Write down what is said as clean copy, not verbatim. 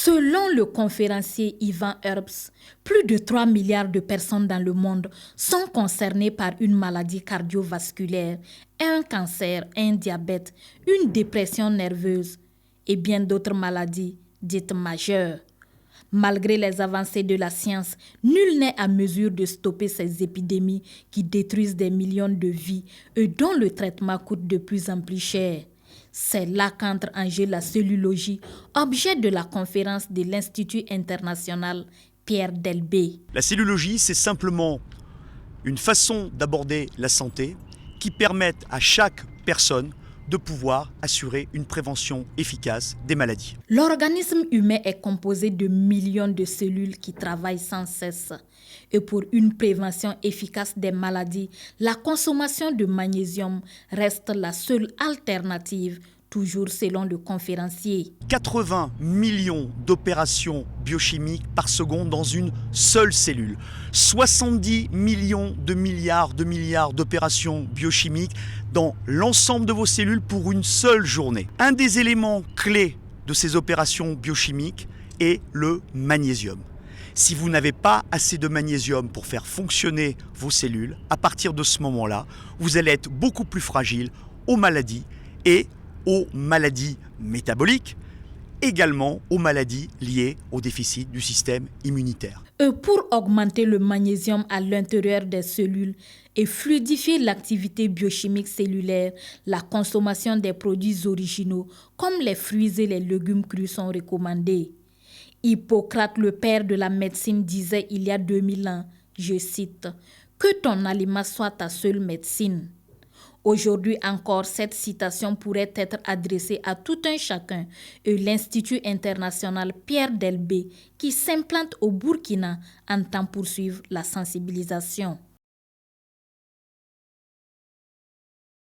Selon le conférencier Ivan Herbst, plus de 3 milliards de personnes dans le monde sont concernées par une maladie cardiovasculaire, un cancer, un diabète, une dépression nerveuse et bien d'autres maladies dites majeures. Malgré les avancées de la science, nul n'est à mesure de stopper ces épidémies qui détruisent des millions de vies et dont le traitement coûte de plus en plus cher. C'est là qu'entre en jeu la cellulologie, objet de la conférence de l'Institut international Pierre Delbé. La cellulologie, c'est simplement une façon d'aborder la santé qui permette à chaque personne de pouvoir assurer une prévention efficace des maladies. L'organisme humain est composé de millions de cellules qui travaillent sans cesse. Et pour une prévention efficace des maladies, la consommation de magnésium reste la seule alternative, toujours selon le conférencier. 80 millions d'opérations biochimiques par seconde dans une seule cellule. 70 millions de milliards d'opérations biochimiques dans l'ensemble de vos cellules pour une seule journée. Un des éléments clés de ces opérations biochimiques est le magnésium. Si vous n'avez pas assez de magnésium pour faire fonctionner vos cellules, à partir de ce moment-là, vous allez être beaucoup plus fragile aux maladies et aux maladies métaboliques, également aux maladies liées au déficit du système immunitaire. Et pour augmenter le magnésium à l'intérieur des cellules et fluidifier l'activité biochimique cellulaire, la consommation des produits originaux comme les fruits et les légumes crus sont recommandés. Hippocrate, le père de la médecine, disait il y a 2000 ans, je cite, « Que ton aliment soit ta seule médecine ». Aujourd'hui encore, cette citation pourrait être adressée à tout un chacun et l'Institut international Pierre Delbé qui s'implante au Burkina entend poursuivre la sensibilisation.